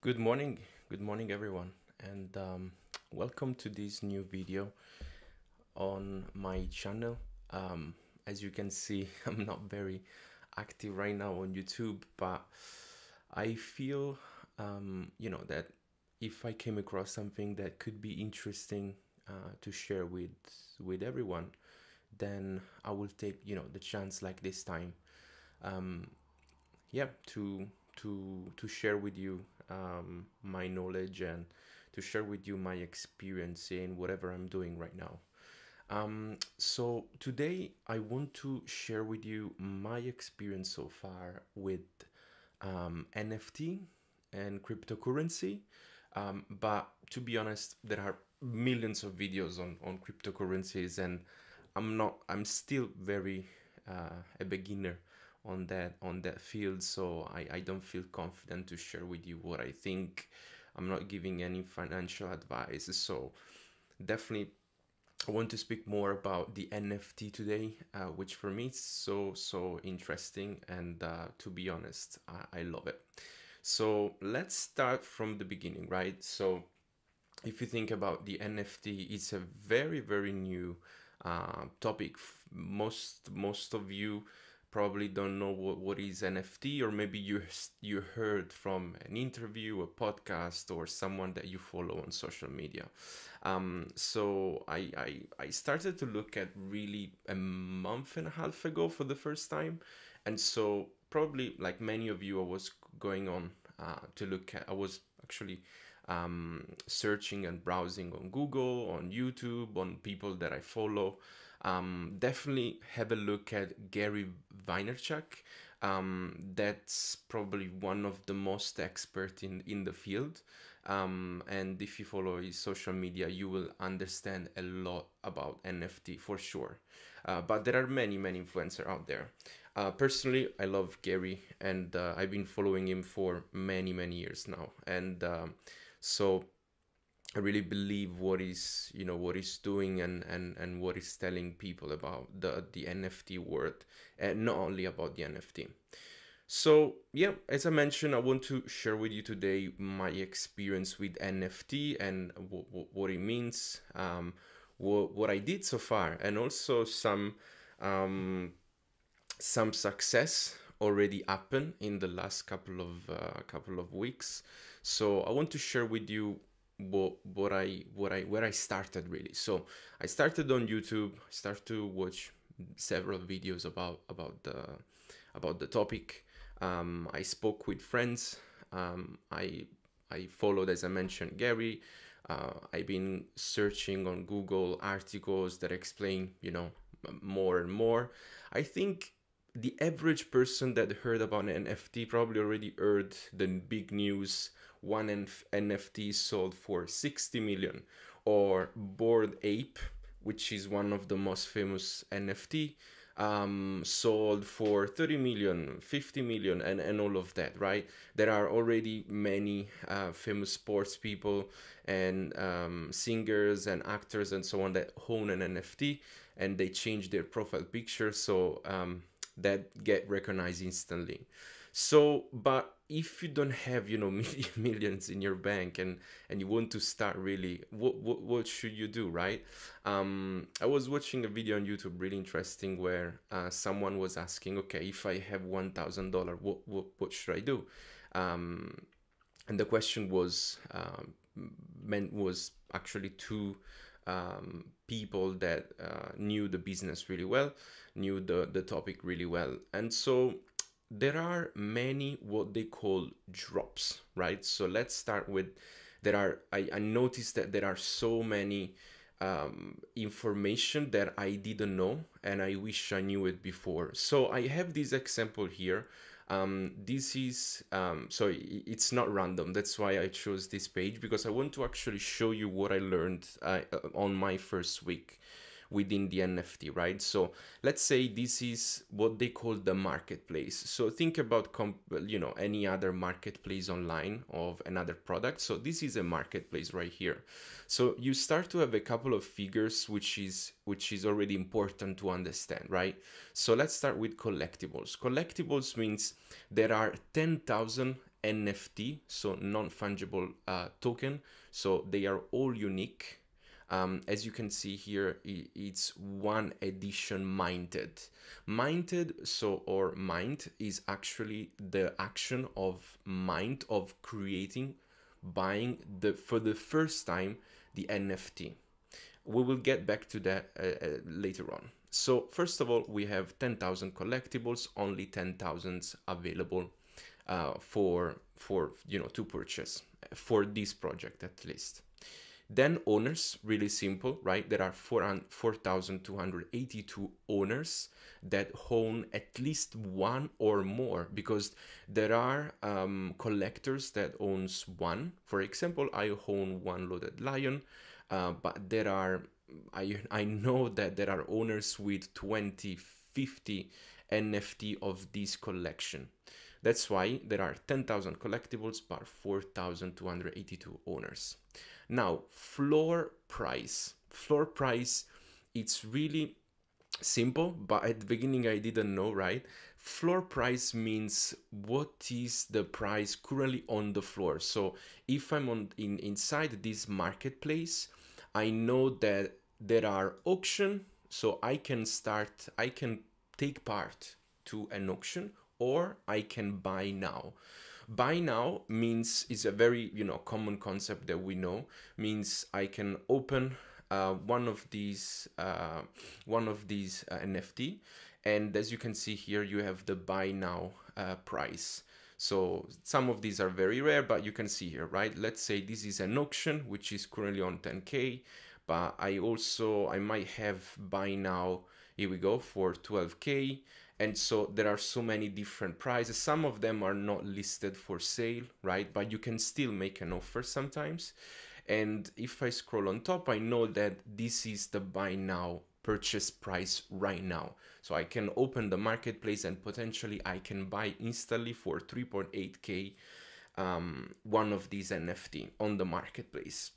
Good morning, everyone, and welcome to this new video on my channel. As you can see, I'm not very active right now on YouTube, but I feel, that if I came across something that could be interesting to share with everyone, then I will take, the chance like this time. Um, yeah, to share with you my knowledge and to share with you my experience in whatever I'm doing right now. So today I want to share with you my experience so far with NFT and cryptocurrency. But to be honest, there are millions of videos on cryptocurrencies, and I'm still very a beginner on that field, so I don't feel confident to share with you what I think. I'm not giving any financial advice, so definitely I want to speak more about the NFT today, which for me is so interesting, and to be honest, I love it. So let's start from the beginning, right? So if you think about the NFT, it's a very new topic. Most of you probably don't know what is NFT, or maybe you heard from an interview, a podcast, or someone that you follow on social media. So I started to look at really a month and a half ago for the first time, and so probably like many of you, I was going on to look at. I was actually searching and browsing on Google, on YouTube, on people that I follow. Definitely have a look at Gary Vaynerchuk. That's probably one of the most expert in the field. And if you follow his social media, you will understand a lot about NFT for sure. But there are many influencers out there. Personally, I love Gary, and I've been following him for many years now. And so I really believe what he's doing, and what he's telling people about the NFT world, and not only about the NFT. So yeah, as I mentioned, I want to share with you today my experience with NFT and what it means, what I did so far, and also um, some success already happened in the last couple of weeks. So I want to share with you where I started really. So I started on YouTube, started to watch several videos about the topic. I spoke with friends. I followed, as I mentioned, Gary. I've been searching on Google articles that explain, more and more. I think the average person that heard about an NFT probably already heard the big news. One NFT sold for 60 million, or Bored Ape, which is one of the most famous NFT, sold for 30 million, 50 million, and all of that, right? There are already many famous sports people and singers and actors and so on that own an NFT, and they change their profile picture, so that get recognized instantly. So, but if you don't have, millions in your bank, and you want to start really, what should you do, right? I was watching a video on YouTube, really interesting, where someone was asking, okay, if I have $1,000, what should I do? And the question was was actually two people that knew the business really well, knew the topic really well. And so there are many what they call drops, right? So let's start with, I noticed that there are so many information that I didn't know, and I wish I knew it before. So I have this example here. This is so it's not random. That's why I chose this page, because I want to actually show you what I learned on my first week within the NFT, right? So let's say this is what they call the marketplace. So think about any other marketplace online of another product. So this is a marketplace right here. So you start to have a couple of figures, which is already important to understand, right? So let's start with collectibles. Collectibles means there are 10,000 NFT, so non-fungible token. So they are all unique. As you can see here, it's one edition minted. Minted, so, or mined is actually the action of mind, of creating, buying for the first time the NFT. We will get back to that later on. So first of all, we have 10,000 collectibles, only 10,000 available for to purchase for this project at least. Then owners, really simple, right? There are 4,282 owners that own at least one or more, because there are collectors that owns one. For example, I own one loaded lion, but there are, I know that there are owners with 20, 50 NFT of this collection. That's why there are 10,000 collectibles, but 4,282 owners. Now, floor price. Floor price, it's really simple, but at the beginning I didn't know, right? Floor price means what is the price currently on the floor. So if I'm inside this marketplace, I know that there are auction, so I can take part to an auction, or I can buy now. Buy now means, is a very common concept that we know, means I can open one of these NFT, and as you can see here, you have the buy now price. So some of these are very rare, but you can see here, right? Let's say this is an auction which is currently on 10K, but I might have buy now, here we go, for 12K. And so there are so many different prices. Some of them are not listed for sale, right? But you can still make an offer sometimes. And if I scroll on top, I know that this is the buy now purchase price right now. So I can open the marketplace and potentially I can buy instantly for 3.8K one of these NFT on the marketplace.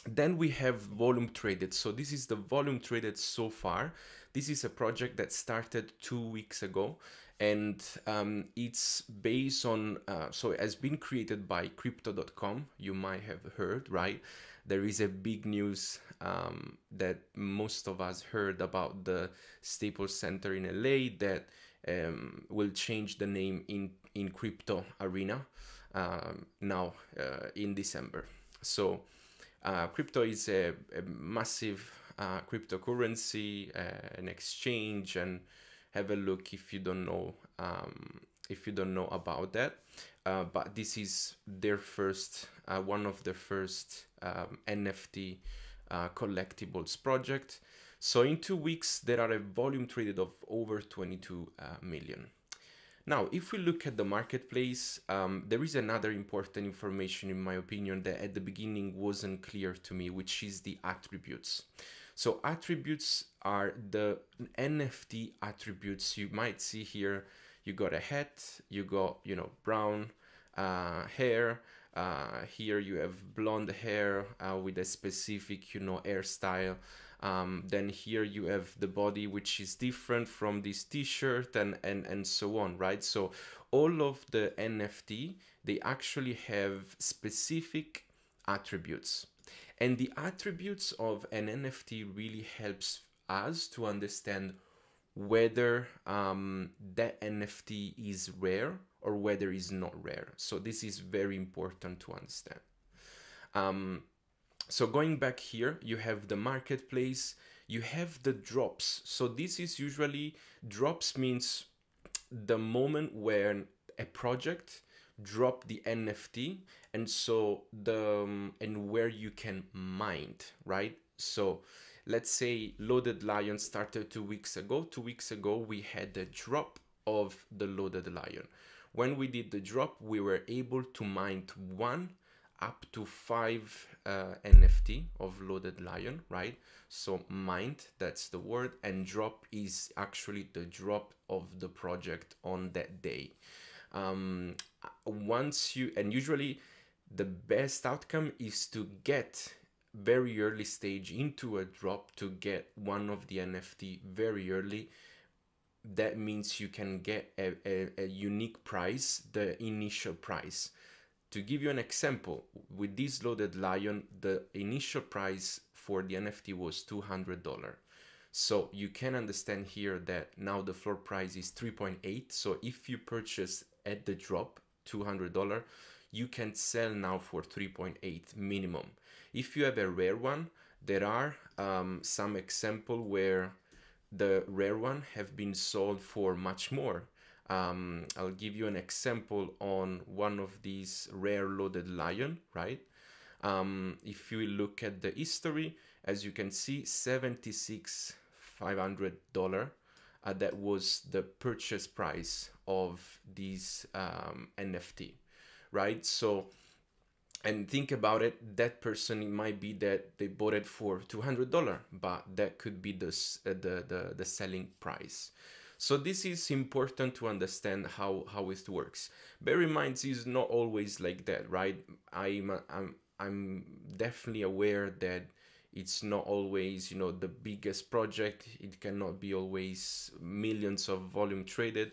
Then we have volume traded. So this is the volume traded so far. This is a project that started 2 weeks ago, and it's based on, so it has been created by crypto.com. You might have heard, right? There is a big news that most of us heard about the Staples Center in LA that will change the name in crypto arena now in December. So crypto is a massive cryptocurrency, an exchange, and have a look if you don't know about that. But this is their first, one of the first NFT collectibles project. So in 2 weeks, there are a volume traded of over 22 million. Now, if we look at the marketplace, there is another important information, in my opinion, that at the beginning wasn't clear to me, which is the attributes. So attributes are the NFT attributes. You might see here, you got a hat, you got, brown hair. Here you have blonde hair with a specific, hairstyle. Then here you have the body, which is different from this t-shirt and so on, right? So all of the NFT, they actually have specific attributes. And the attributes of an NFT really helps us to understand whether that NFT is rare or whether it's not rare. So this is very important to understand. So going back here, you have the marketplace, you have the drops. So this is usually, drops means the moment when a project drop the NFT, and so and where you can mine, right? So let's say Loaded Lion started 2 weeks ago. 2 weeks ago, we had the drop of the Loaded Lion. When we did the drop, we were able to mine 1 up to 5 NFT of Loaded Lion, right? So mined, that's the word, and drop is actually the drop of the project on that day. Usually the best outcome is to get very early stage into a drop, to get one of the NFT very early. That means you can get a unique price, the initial price. To give you an example, with this loaded lion, the initial price for the NFT was $200. So you can understand here that now the floor price is 3.8. So if you purchase at the drop $200, you can sell now for 3.8 minimum. If you have a rare one, there are some example where the rare one have been sold for much more. I'll give you an example on one of these rare loaded lion, right? If you look at the history, as you can see, $76,500, that was the purchase price of this NFT, right? So, and think about it, that person, it might be that they bought it for $200, but that could be the selling price. So this is important to understand how it works. Bear in mind, it's not always like that, right? I'm definitely aware that it's not always, you know, the biggest project. It cannot be always millions of volume traded.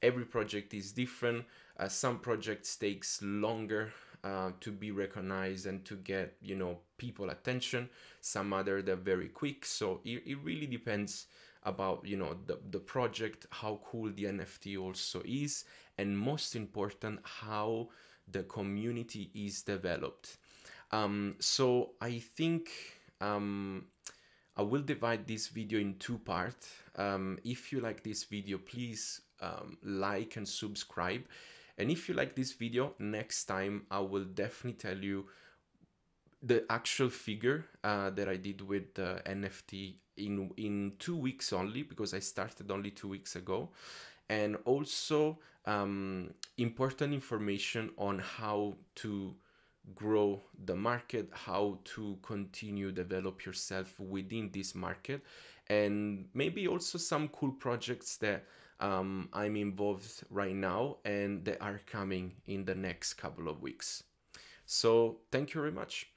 Every project is different. Some projects takes longer to be recognized and to get, you know, people attention. Some other, they're very quick. So it really depends about, you know, the project, how cool the NFT also is, and most important, how the community is developed. So I think I will divide this video in two parts. If you like this video, please like and subscribe. And if you like this video, next time I will definitely tell you the actual figure that I did with the NFT in 2 weeks only, because I started only 2 weeks ago. And also important information on how to grow the market, how to continue develop yourself within this market, and maybe also some cool projects that I'm involved right now and that are coming in the next couple of weeks. So thank you very much.